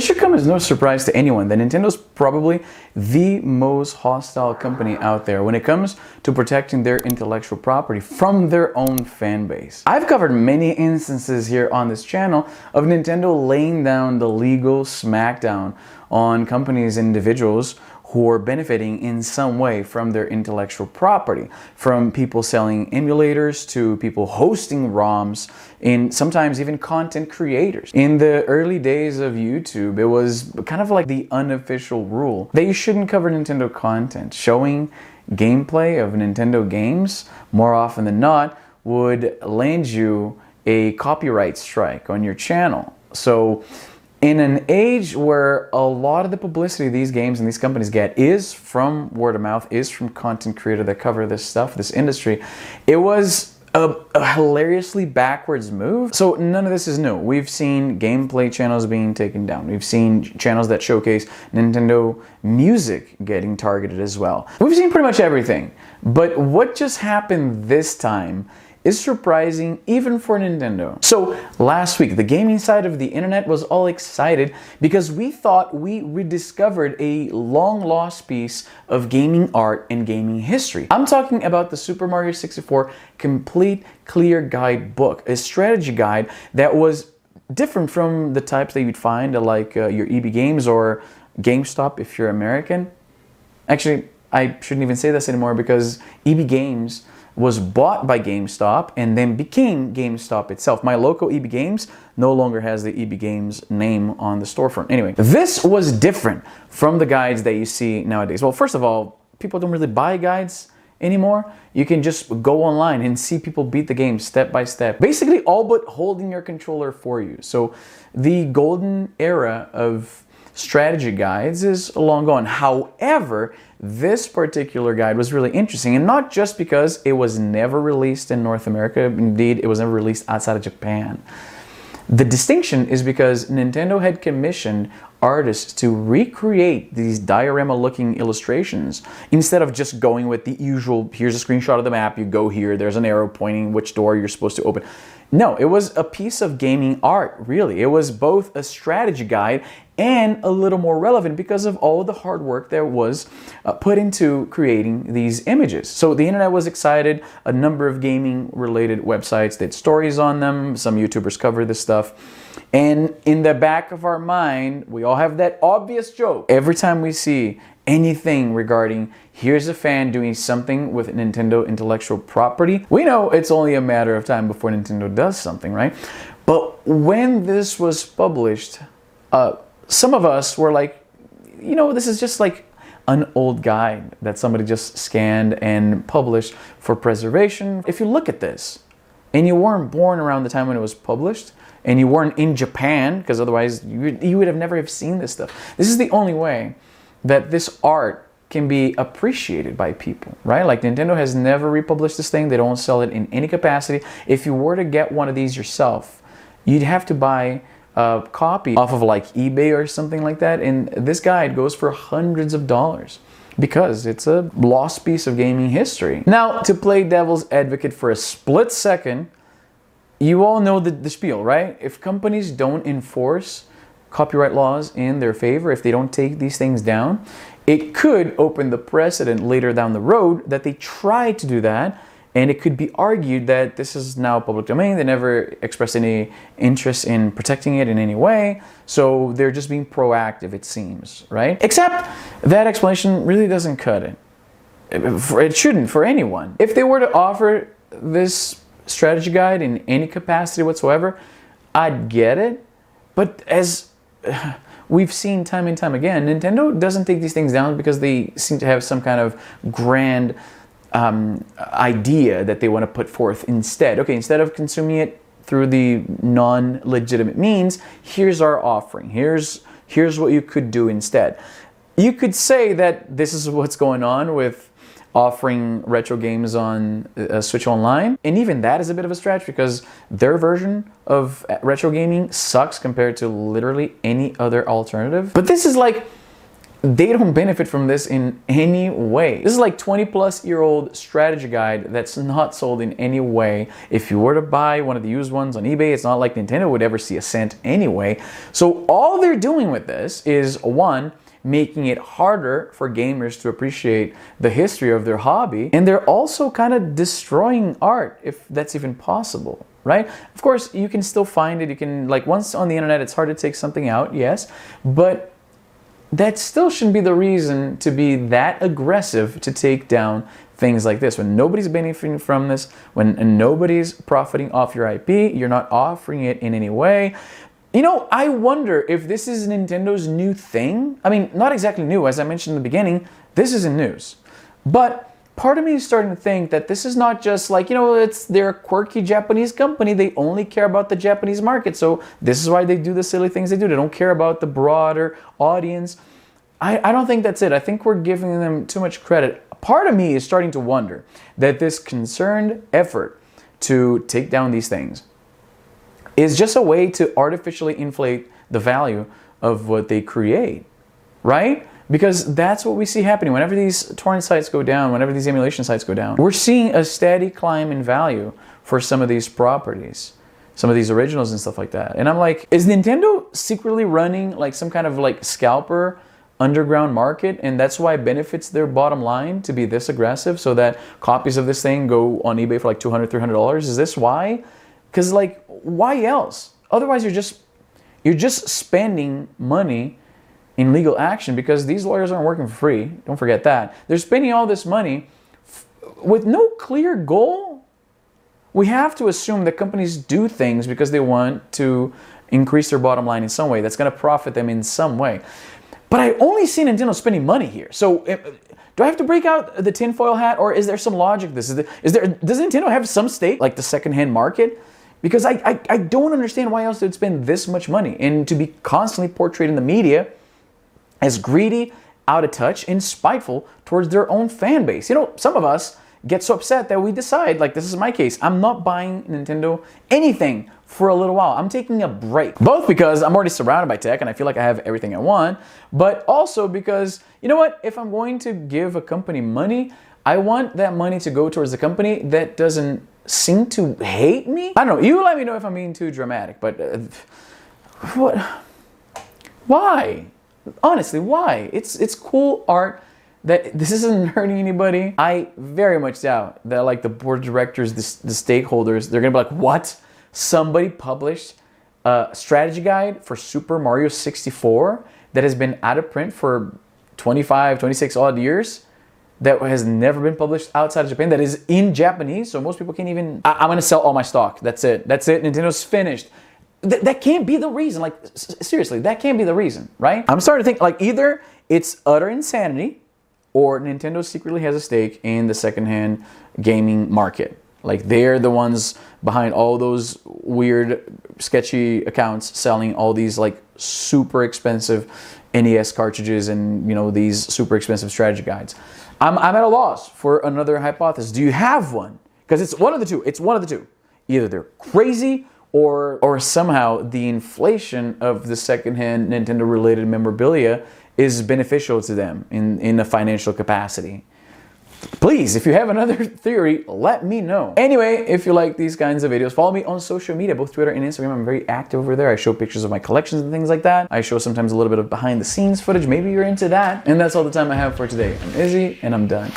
It should come as no surprise to anyone that Nintendo's probably the most hostile company out there when it comes to protecting their intellectual property from their own fan base. I've covered many instances here on this channel of Nintendo laying down the legal smackdown on companies and individuals who are benefiting in some way from their intellectual property, from people selling emulators to people hosting ROMs, and sometimes even content creators. In the early days of YouTube, it was kind of like the unofficial rule that you shouldn't cover Nintendo content. Showing gameplay of Nintendo games, more often than not, would land you a copyright strike on your channel. So in an age where a lot of the publicity these games and these companies get is from word of mouth, is from content creators that cover this stuff, this industry, it was a hilariously backwards move. So none of this is new. We've seen gameplay channels being taken down. We've seen channels that showcase Nintendo music getting targeted as well. We've seen pretty much everything. But what just happened this time is surprising even for Nintendo. So last week, the gaming side of the internet was all excited because we thought we rediscovered a long lost piece of gaming art and gaming history. I'm talking about the Super Mario 64 Complete Clear Guide book, a strategy guide that was different from the types that you'd find at like your EB Games or GameStop if you're American. Actually, I shouldn't even say this anymore because EB Games was bought by GameStop and then became GameStop itself. My local EB Games no longer has the EB Games name on the storefront. Anyway, this was different from the guides that you see nowadays. Well, first of all, people don't really buy guides anymore. You can just go online and see people beat the game step by step, basically all but holding your controller for you. So the golden era of strategy guides is long gone. However, this particular guide was really interesting, and not just because it was never released in North America. Indeed, it was never released outside of Japan. The distinction is because Nintendo had commissioned artists to recreate these diorama-looking illustrations instead of just going with the usual, here's a screenshot of the map, you go here, there's an arrow pointing which door you're supposed to open. No, it was a piece of gaming art, really. It was both a strategy guide and a little more relevant because of all the hard work that was put into creating these images. So the internet was excited. A number of gaming-related websites did stories on them. Some YouTubers cover this stuff. And in the back of our mind, we all have that obvious joke. Every time we see anything regarding here's a fan doing something with Nintendo intellectual property, we know it's only a matter of time before Nintendo does something, right? But when this was published, some of us were like, you know, this is just like an old guide that somebody just scanned and published for preservation. If you look at this and you weren't born around the time when it was published, and you weren't in Japan, because otherwise you would have never have seen this stuff. This is the only way that this art can be appreciated by people, right? Like Nintendo has never republished this thing. They don't sell it in any capacity. If you were to get one of these yourself, you'd have to buy a copy off of like eBay or something like that. And this guide goes for hundreds of dollars because it's a lost piece of gaming history. Now, to play devil's advocate for a split second, you all know the spiel, right? If companies don't enforce copyright laws in their favor, if they don't take these things down, it could open the precedent later down the road that they try to do that, and it could be argued that this is now public domain. They never expressed any interest in protecting it in any way, so they're just being proactive, it seems, right? Except that explanation really doesn't cut it. It shouldn't for anyone. If they were to offer this strategy guide in any capacity whatsoever, I'd get it. But as we've seen time and time again, Nintendo doesn't take these things down because they seem to have some kind of grand idea that they want to put forth instead. Okay, instead of consuming it through the non-legitimate means, here's our offering. Here's what you could do instead. You could say that this is what's going on with offering retro games on Switch Online, and even that is a bit of a stretch because their version of retro gaming sucks compared to literally any other alternative. But this is like they don't benefit from this in any way. This is like 20-plus-year-old strategy guide that's not sold in any way. If you were to buy one of the used ones on eBay, it's not like Nintendo would ever see a cent anyway. So all they're doing with this is, one, making it harder for gamers to appreciate the history of their hobby, and they're also kind of destroying art, if that's even possible, right? Of course, you can still find it. You can, like, once on the internet, it's hard to take something out, yes, but that still shouldn't be the reason to be that aggressive to take down things like this. When nobody's benefiting from this, when nobody's profiting off your IP, you're not offering it in any way. You know, I wonder if this is Nintendo's new thing. I mean, not exactly new. As I mentioned in the beginning, this isn't news. But part of me is starting to think that this is not just like, you know, they're a quirky Japanese company. They only care about the Japanese market. So this is why they do the silly things they do. They don't care about the broader audience. I don't think that's it. I think we're giving them too much credit. Part of me is starting to wonder that this concerned effort to take down these things is just a way to artificially inflate the value of what they create, right? Because that's what we see happening. Whenever these torrent sites go down, whenever these emulation sites go down, we're seeing a steady climb in value for some of these properties, some of these originals and stuff like that. And I'm like, is Nintendo secretly running like some kind of like scalper underground market, and that's why it benefits their bottom line to be this aggressive, so that copies of this thing go on eBay for like $200, $300? Is this why? Because, like, why else? Otherwise, you're just spending money in legal action, because these lawyers aren't working for free. Don't forget that. They're spending all this money with no clear goal. We have to assume that companies do things because they want to increase their bottom line in some way that's going to profit them in some way. But I only see Nintendo spending money here. So do I have to break out the tinfoil hat, or is there some logic to this? Does Nintendo have some stake, like the secondhand market? Because I don't understand why else they'd spend this much money, and to be constantly portrayed in the media as greedy, out of touch, and spiteful towards their own fan base. You know, some of us get so upset that we decide, like this is my case, I'm not buying Nintendo anything for a little while. I'm taking a break. Both because I'm already surrounded by tech and I feel like I have everything I want, but also because, you know what, if I'm going to give a company money, I want that money to go towards a company that doesn't seem to hate me. I don't know, you let me know if I'm being too dramatic, but what? Why? Honestly, why? It's cool art. That this isn't hurting anybody. I very much doubt that, like, the board of directors, the stakeholders, they're gonna be like, what? Somebody published a strategy guide for Super Mario 64 that has been out of print for 25, 26 odd years, that has never been published outside of Japan, that is in Japanese, so most people can't even... I'm gonna sell all my stock. That's it. That's it. Nintendo's finished. That can't be the reason. Like, seriously, that can't be the reason, right? I'm starting to think, like, either it's utter insanity, or Nintendo secretly has a stake in the secondhand gaming market. Like, they're the ones behind all those weird, sketchy accounts selling all these, like, super expensive NES cartridges and, you know, these super expensive strategy guides. I'm at a loss for another hypothesis. Do you have one? Because it's one of the two. It's one of the two. Either they're crazy, or somehow the inflation of the secondhand Nintendo-related memorabilia is beneficial to them in a financial capacity. Please, if you have another theory, let me know. Anyway, if you like these kinds of videos, follow me on social media, both Twitter and Instagram. I'm very active over there. I show pictures of my collections and things like that. I show sometimes a little bit of behind the scenes footage. Maybe you're into that. And that's all the time I have for today. I'm Izzy, and I'm done.